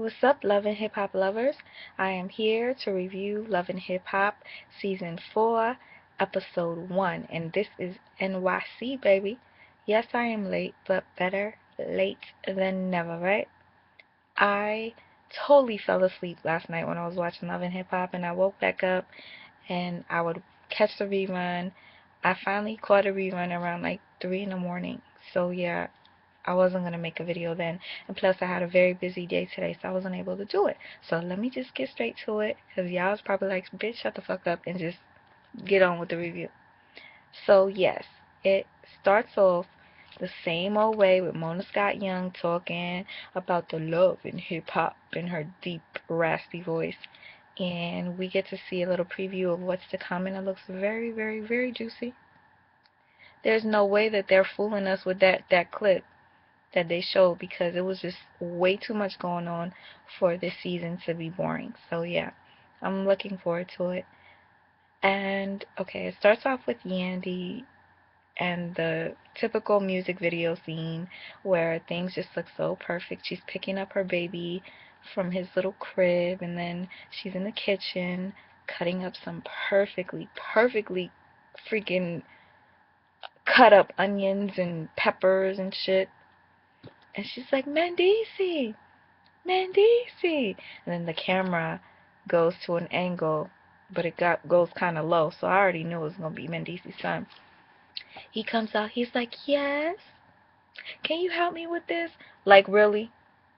What's up, Love and Hip Hop lovers? I am here to review Love and Hip Hop Season 4, Episode 1, and this is NYC, baby. Yes, I am late, but better late than never, right? I totally fell asleep last night when I was watching Love and Hip Hop, and I woke back up and I would catch the rerun. I finally caught a rerun around like 3 in the morning. So, yeah, I wasn't going to make a video then. And plus, I had a very busy day today, so I wasn't able to do it. So let me just get straight to it, because y'all was probably like, bitch, shut the fuck up and just get on with the review. So, yes, it starts off the same old way with Mona Scott Young talking about the love in hip-hop in her deep, raspy voice. And we get to see a little preview of what's to come, and it looks very, very, very juicy. There's no way that they're fooling us with that clip that they showed, because it was just way too much going on for this season to be boring. So yeah, I'm looking forward to it. And okay, it starts off with Yandy and the typical music video scene where things just look so perfect. She's picking up her baby from his little crib, and then she's in the kitchen cutting up some perfectly freaking cut up onions and peppers and shit. And she's like, Mandisi, Mandisi. And then the camera goes to an angle, but goes kind of low, so I already knew it was going to be Mandisi's son. He comes out, he's like, yes, can you help me with this? Like, really?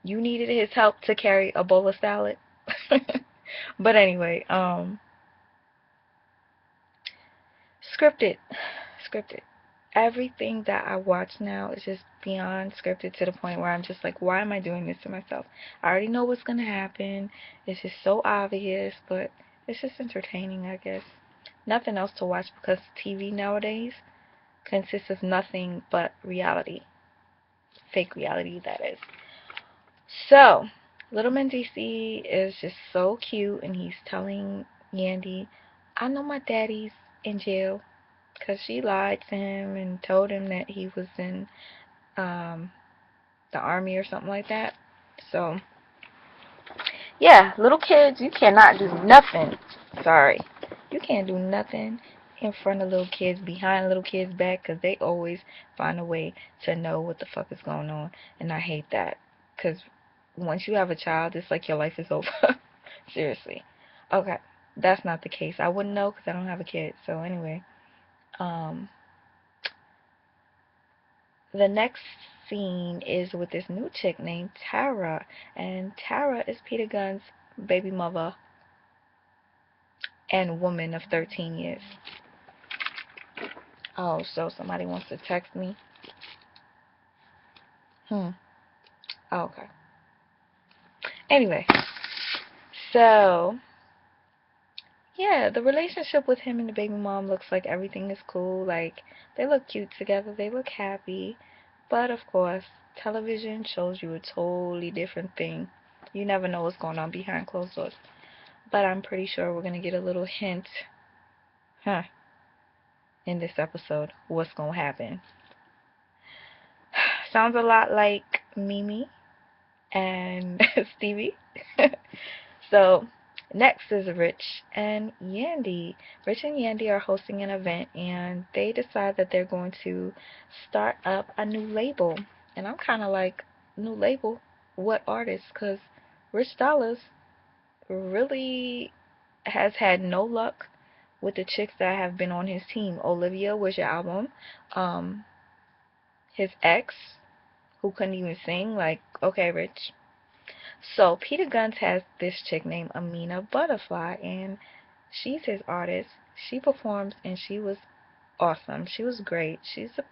You needed his help to carry a bowl of salad? But anyway, scripted. Scripted. Everything that I watch now is just beyond scripted, to the point where I'm just like, why am I doing this to myself? I already know what's going to happen. It's just so obvious, but it's just entertaining, I guess. Nothing else to watch, because TV nowadays consists of nothing but reality. Fake reality, that is. So, Little Mendici is just so cute, and he's telling Yandy, I know my daddy's in jail, because she lied to him and told him that he was in um, the army or something like that. So, yeah, little kids, you cannot do nothing. Sorry. You can't do nothing in front of little kids, behind little kids' back, because they always find a way to know what the fuck is going on. And I hate that, because once you have a child, it's like your life is over. Seriously. Okay, that's not the case. I wouldn't know, because I don't have a kid. So anyway, um, the next scene is with this new chick named Tara, and Tara is Peter Gunn's baby mother and woman of 13 years. Oh, so somebody wants to text me? Oh, okay. Anyway, so yeah, the relationship with him and the baby mom looks like everything is cool. Like, they look cute together, they look happy. But of course, television shows you a totally different thing. You never know what's going on behind closed doors. But I'm pretty sure we're gonna get a little hint, in this episode, what's gonna happen. Sounds a lot like Mimi and Stevie. So, next is Rich and Yandy. Rich and Yandy are hosting an event, and they decide that they're going to start up a new label. And I'm kind of like, new label? What artist? Because Rich Dollaz really has had no luck with the chicks that have been on his team. Olivia was your album. Um, his ex, who couldn't even sing, like, okay, Rich. So Peter Guns has this chick named Amina Butterfly, and she's his artist. She performs, and she was awesome. She was great. She's a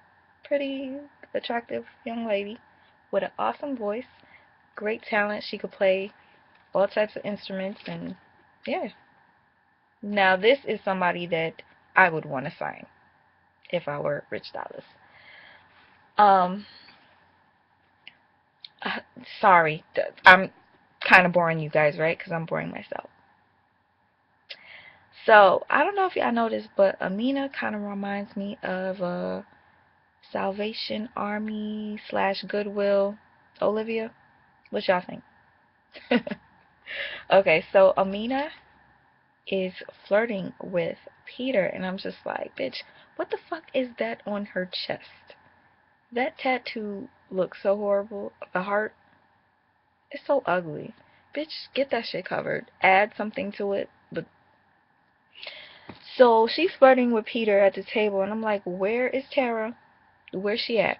pretty attractive young lady with an awesome voice, great talent. She could play all types of instruments, and yeah. Now this is somebody that I would want to sign if I were Rich Dollaz. Um, uh, Sorry, I'm kind of boring you guys, right? Because I'm boring myself. So, I don't know if y'all noticed, but Amina kind of reminds me of Salvation Army / Goodwill Olivia. What y'all think? Okay, so Amina is flirting with Peter, and I'm just like, bitch, what the fuck is that on her chest? That tattoo looks so horrible. The heart is so ugly. Bitch, get that shit covered. Add something to it. But so she's flirting with Peter at the table, and I'm like, where is Tara? Where's she at?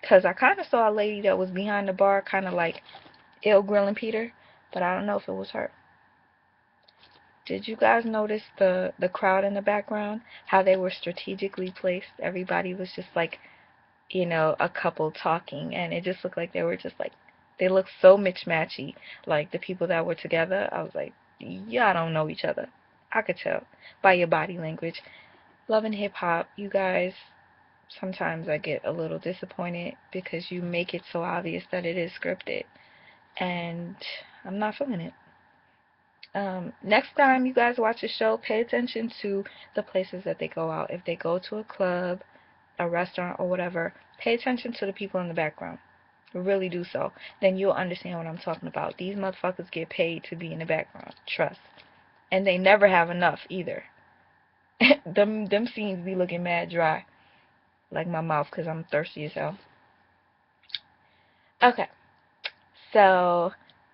Because I kind of saw a lady that was behind the bar, kind of like ill grilling Peter, but I don't know if it was her. Did you guys notice the crowd in the background? How they were strategically placed? Everybody was just like, a couple talking, and it just looked like they were just like, they looked so mismatchy. Like the people that were together, I was like, y'all don't know each other. I could tell by your body language. Love and hip hop, you guys. Sometimes I get a little disappointed because you make it so obvious that it is scripted, and I'm not feeling it. Next time you guys watch a show, pay attention to the places that they go out. If they go to a club, a restaurant, or whatever, pay attention to the people in the background. Really do so. Then you'll understand what I'm talking about. These motherfuckers get paid to be in the background. Trust. And they never have enough either. them scenes be looking mad dry. Like my mouth because I'm thirsty as hell. Okay. So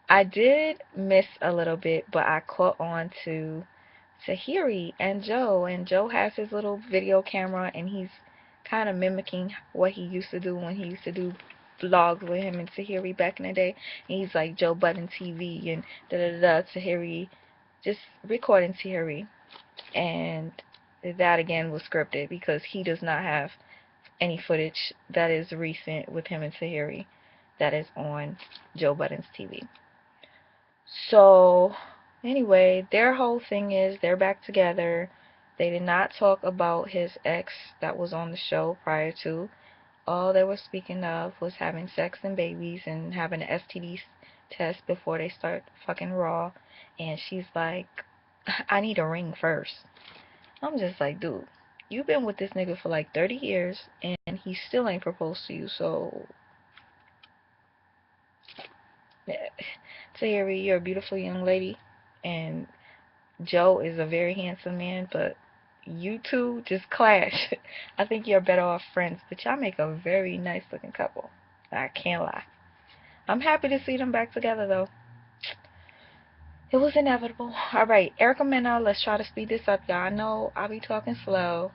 I did miss a little bit, but I caught on to Tahiri and Joe has his little video camera, and he's kind of mimicking what he used to do when he used to do vlogs with him and Tahiri back in the day. And he's like Joe Budden TV and da da da Tahiri, just recording Tahiri, and that again was scripted because he does not have any footage that is recent with him and Tahiri that is on Joe Budden's TV. So, anyway, their whole thing is they're back together. They did not talk about his ex that was on the show prior to. All they were speaking of was having sex and babies and having an STD test before they start fucking raw. And she's like, I need a ring first. I'm just like, dude, you've been with this nigga for like 30 years and he still ain't proposed to you, so Tahiri, you're a beautiful young lady, and Joe is a very handsome man, but you two just clash. I think you're better off friends, but y'all make a very nice looking couple. I can't lie. I'm happy to see them back together, though. It was inevitable. Alright, Erica Mena, let's try to speed this up, y'all. I know I'll be talking slow.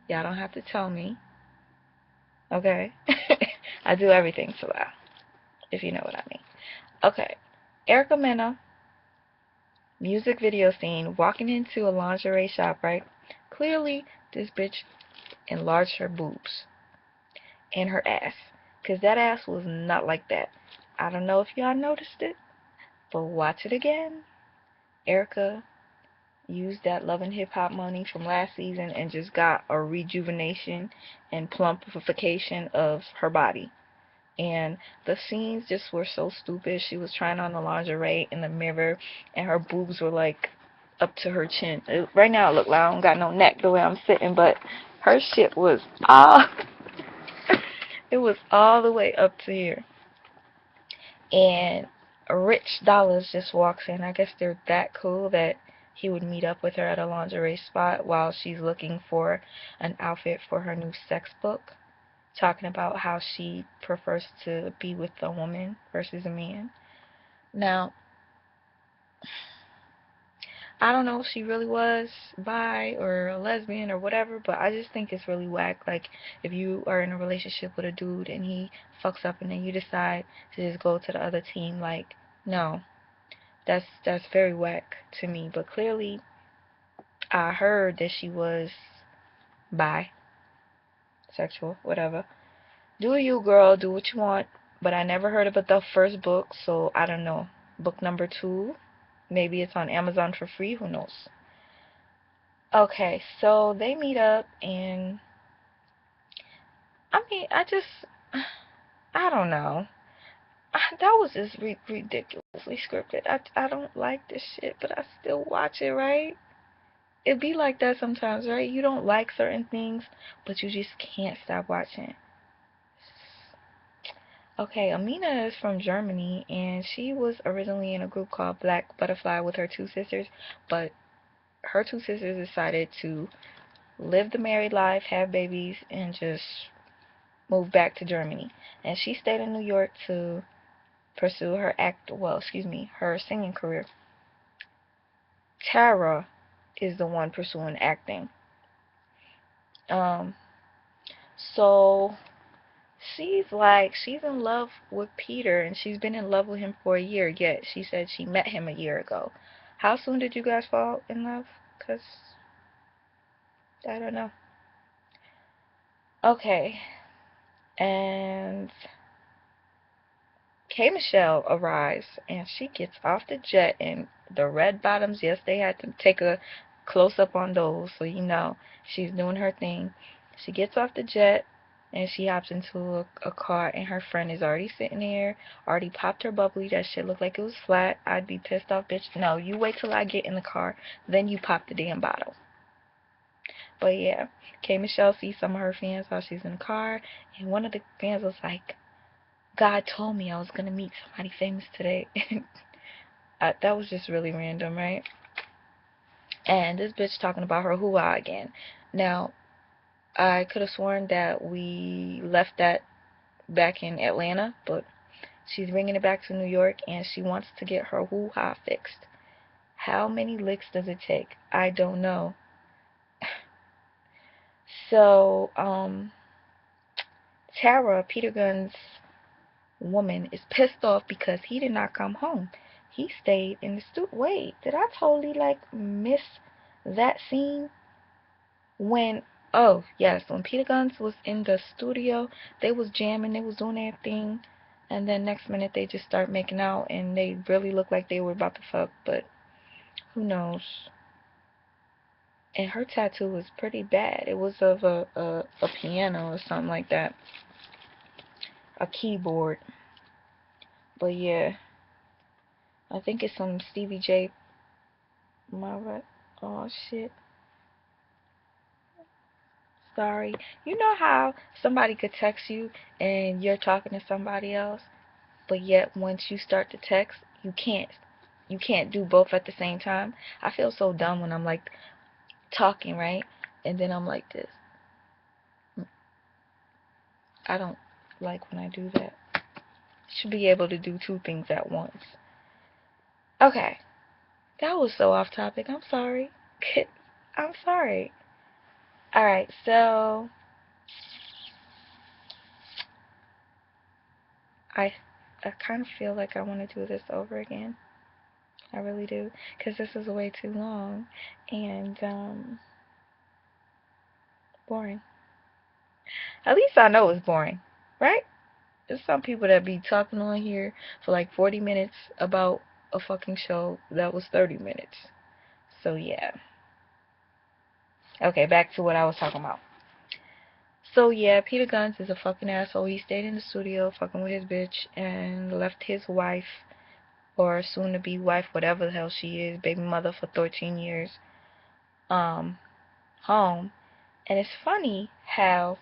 Y'all don't have to tell me. Okay? I do everything slow, if you know what I mean. Okay. Erica Mena, music video scene, walking into a lingerie shop, right? Clearly, this bitch enlarged her boobs and her ass. Because that ass was not like that. I don't know if y'all noticed it, but watch it again. Erica used that Love and Hip Hop money from last season and just got a rejuvenation and plumpification of her body. And the scenes just were so stupid. She was trying on the lingerie in the mirror, and her boobs were like up to her chin. Right now it look like I don't got no neck the way I'm sitting, but her shit was all it was all the way up to here. And Rich Dollars just walks in. I guess they're that cool that he would meet up with her at a lingerie spot while she's looking for an outfit for her new sex book, talking about how she prefers to be with a woman versus a man. Now, I don't know if she really was bi or a lesbian or whatever, but I just think it's really whack. Like, if you are in a relationship with a dude and he fucks up and then you decide to just go to the other team, like, no, that's very whack to me. But clearly, I heard that she was bisexual, whatever. Do you, girl? Do what you want. But I never heard about the first book, so I don't know. Book number 2, maybe it's on Amazon for free. Who knows? Okay, so they meet up, and I mean, I don't know. That was just ridiculously scripted. I don't like this shit, but I still watch it, right? It be like that sometimes, right? You don't like certain things, but you just can't stop watching. Okay, Amina is from Germany, and she was originally in a group called Black Butterfly with her two sisters, but her two sisters decided to live the married life, have babies, and just move back to Germany. And she stayed in New York to pursue her singing career. Tara is the one pursuing acting. Um, so she's in love with Peter, and she's been in love with him for a year, yet she said she met him a year ago. How soon did you guys fall in love? Cause I don't know. Okay, and K Michelle arrives, and she gets off the jet, and the red bottoms, yes, they had to take a close up on those, so you know she's doing her thing. She gets off the jet, and she hops into a car, and her friend is already sitting there, already popped her bubbly. That shit looked like it was flat. I'd be pissed off, bitch. No, you wait till I get in the car, then you pop the damn bottle. But yeah, K Michelle sees some of her fans while she's in the car, and one of the fans was like, God told me I was gonna meet somebody famous today. That was just really random, right? And this bitch talking about her hoo-ha again. Now, I could have sworn that we left that back in Atlanta, but she's bringing it back to New York, and she wants to get her hoo-ha fixed. How many licks does it take? I don't know. So, Tara, Peter Gunn's woman, is pissed off because he did not come home. He stayed in the studio. Wait, did I totally like miss that scene? When, oh yes, when Peter Guns was in the studio, they was jamming, they was doing their thing, and then next minute they just start making out, and they really looked like they were about to fuck, but who knows? And her tattoo was pretty bad. It was of a piano or something like that, a keyboard. But yeah, I think it's some Stevie J. Am I right? Oh shit. Sorry. You know how somebody could text you and you're talking to somebody else, but yet once you start to text, you can't do both at the same time. I feel so dumb when I'm like talking, right? And then I'm like this. I don't like when I do that. Should be able to do two things at once. Okay. That was so off topic. I'm sorry. I'm sorry. Alright, so I I kind of feel like I want to do this over again. I really do, because this is way too long and boring. At least I know it's boring, right? There's some people that be talking on here for like 40 minutes about a fucking show that was 30 minutes. So yeah. Okay, back to what I was talking about. So yeah, Peter Guns is a fucking asshole. He stayed in the studio fucking with his bitch and left his wife, or soon to be wife, whatever the hell she is, baby mother for 13 years, um, home. And it's funny how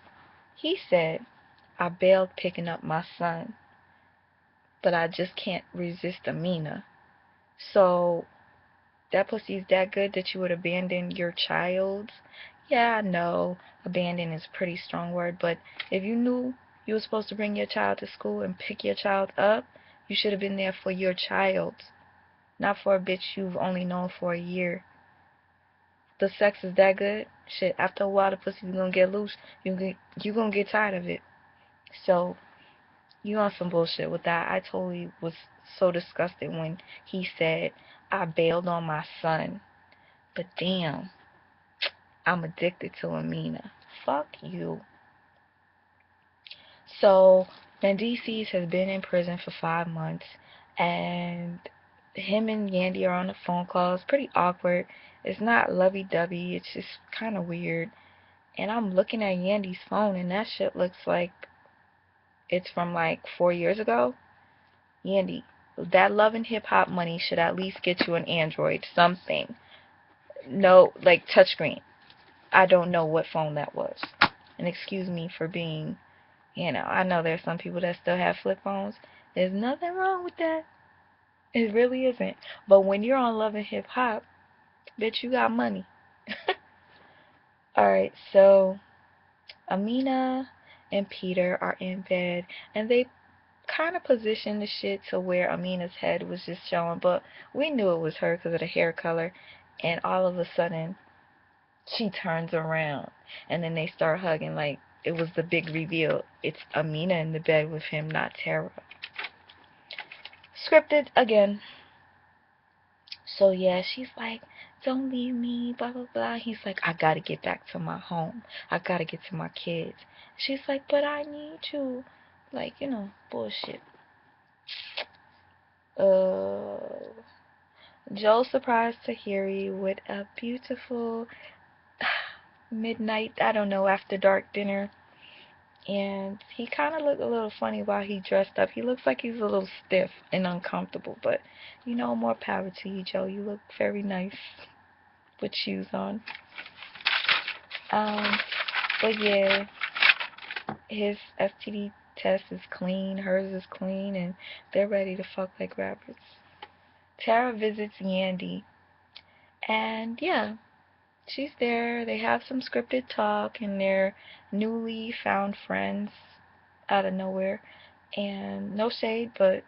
he said, I bailed picking up my son, but I just can't resist Amina. So that pussy's that good that you would abandon your child? Yeah, I know abandon is a pretty strong word, but if you knew you were supposed to bring your child to school and pick your child up, you should have been there for your child, not for a bitch you've only known for a year. The sex is that good? Shit, after a while the pussy's gonna get loose. You gonna get tired of it. So you on some bullshit with that. I totally was so disgusted when he said I bailed on my son. But damn, I'm addicted to Amina. Fuck you. So Mendices has been in prison for 5 months, and him and Yandy are on the phone call. It's pretty awkward. It's not lovey-dovey. It's just kind of weird. And I'm looking at Yandy's phone, and that shit looks like it's from like 4 years ago. Yandy, that Love and Hip Hop money should at least get you an Android, something. No, like touchscreen. I don't know what phone that was. And excuse me for being, I know there's some people that still have flip phones. There's nothing wrong with that. It really isn't. But when you're on Love and Hip Hop, bitch, you got money. Alright, so Amina and Peter are in bed, and they kind of positioned the shit to where Amina's head was just showing, but we knew it was her because of the hair color. And all of a sudden, she turns around, and then they start hugging like it was the big reveal. It's Amina in the bed with him, not Tara. Scripted again. So yeah, she's like, don't leave me, blah blah blah. He's like, I gotta get back to my home. I gotta get to my kids. She's like, but I need to, like, bullshit. Uh, Joe surprised Tahiri with a beautiful midnight, I don't know, after dark dinner. And he kind of looked a little funny while he dressed up. He looks like he's a little stiff and uncomfortable, but more power to you, Joe. You look very nice with shoes on. Um, but yeah, his STD test is clean, hers is clean, and they're ready to fuck like rabbits. Tara visits Yandy, and yeah, she's there. They have some scripted talk, and they're newly found friends out of nowhere. And no shade, but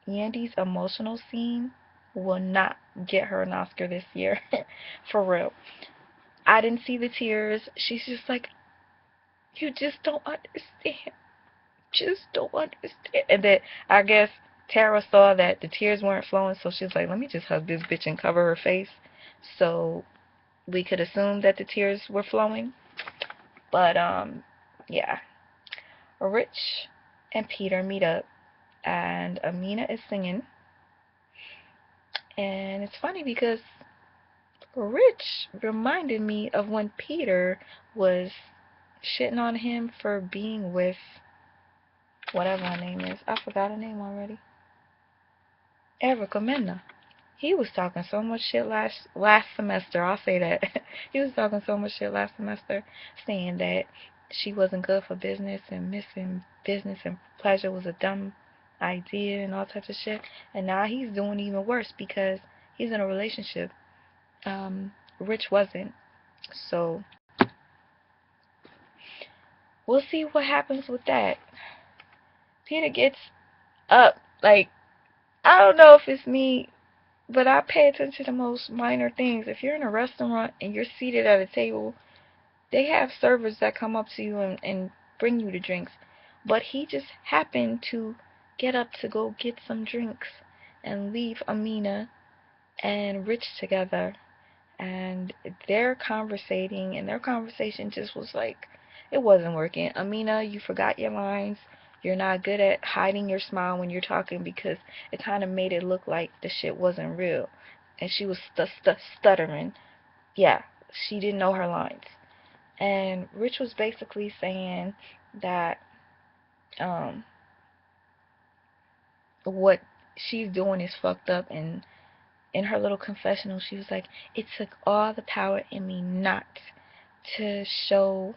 Yandy's emotional scene will not get her an Oscar this year. For real. I didn't see the tears. She's just like, you just don't understand. Just don't understand. And then I guess Tara saw that the tears weren't flowing, so she's like, let me just hug this bitch and cover her face. So we could assume that the tears were flowing. But yeah. Rich and Peter meet up, and Amina is singing. And it's funny because Rich reminded me of when Peter was shitting on him for being with whatever her name is. I forgot her name already. Erica Mena. He was talking so much shit last semester. I'll say that. He was talking so much shit last semester, saying that she wasn't good for business and missing business and pleasure was a dumb idea and all types of shit. And now he's doing even worse because he's in a relationship. Rich wasn't. So we'll see what happens with that. Peter gets up. Like, I don't know if it's me, but I pay attention to the most minor things. If you're in a restaurant and you're seated at a table, they have servers that come up to you and bring you the drinks. But he just happened to get up to go get some drinks and leave Amina and Rich together. And they're conversating, and their conversation just was like, it wasn't working. Amina, you forgot your lines. You're not good at hiding your smile when you're talking because it kind of made it look like the shit wasn't real. And she was stuttering. Yeah, she didn't know her lines. And Rich was basically saying that um, what she's doing is fucked up. And in her little confessional, she was like, it took all the power in me not to show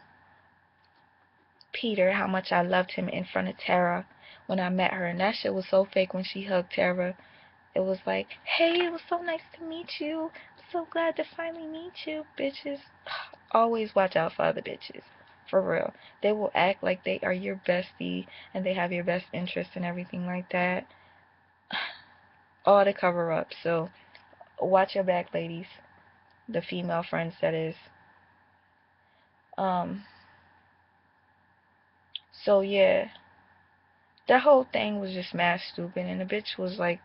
Peter how much I loved him in front of Tara when I met her. And that shit was so fake when she hugged Tara. It was like, hey, it was so nice to meet you. I'm so glad to finally meet you, bitches. Always watch out for other bitches. For real. They will act like they are your bestie and they have your best interest and everything like that. All to cover up. So watch your back, ladies. The female friends, that is. Um, so yeah, that whole thing was just mad stupid, and the bitch was like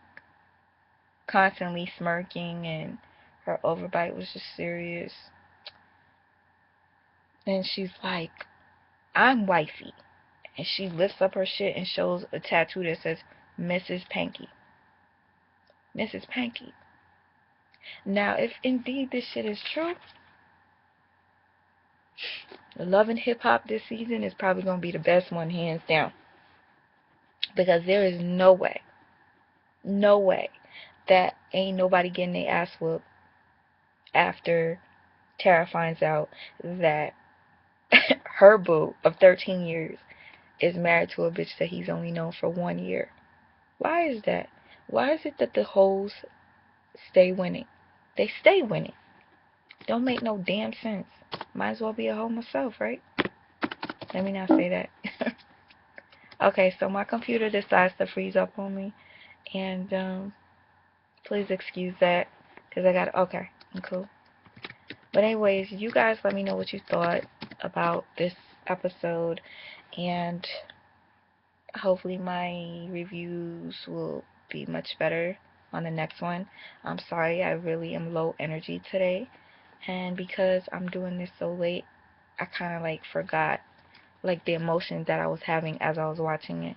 constantly smirking, and her overbite was just serious. And she's like, I'm wifey. And she lifts up her shit and shows a tattoo that says Mrs. Panky. Mrs. Panky. Now, if indeed this shit is true, the Love and Hip Hop this season is probably going to be the best one, hands down. Because there is no way that ain't nobody getting their ass whooped after Tara finds out that her boo of 13 years is married to a bitch that he's only known for 1 year. Why is that? Why is it that the hoes stay winning? They stay winning. Don't make no damn sense. Might as well be a hoe myself, right? Let me not say that. Okay, so my computer decides to freeze up on me, and please excuse that, because I got, okay, I'm cool. But anyways, you guys let me know what you thought about this episode, and hopefully my reviews will be much better on the next one. I'm sorry, I really am low energy today, and because I'm doing this so late, I kind of like forgot like the emotions that I was having as I was watching it.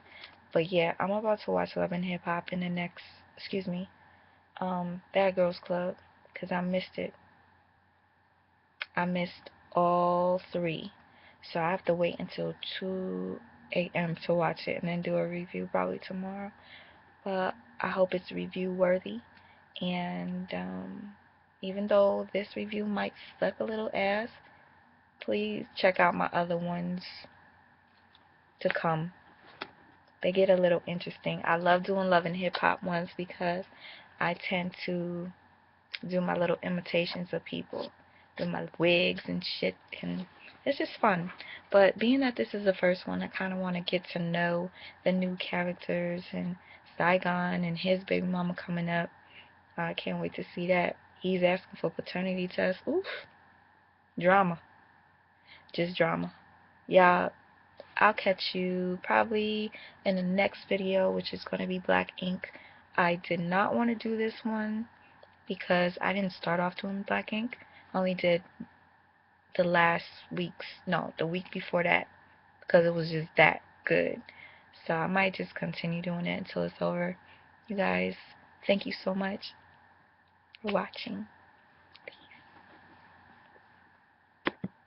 But yeah, I'm about to watch Love and Hip Hop in the next, excuse me, Bad Girls Club, because I missed it. I missed all three. So I have to wait until 2 a.m. to watch it and then do a review probably tomorrow. But I hope it's review worthy. And even though this review might suck a little ass, please check out my other ones to come. They get a little interesting. I love doing Love and Hip Hop ones because I tend to do my little imitations of people, do my wigs and shit, and it's just fun. But being that this is the first one, I kind of want to get to know the new characters and Saigon and his baby mama coming up. I can't wait to see that. He's asking for paternity tests. Oof. Drama. Just drama. Y'all, I'll catch you probably in the next video, which is going to be Black Ink. I did not want to do this one because I didn't start off doing Black Ink. I only did the week before that, because it was just that good. So I might just continue doing it until it's over. You guys, thank you so much for watching.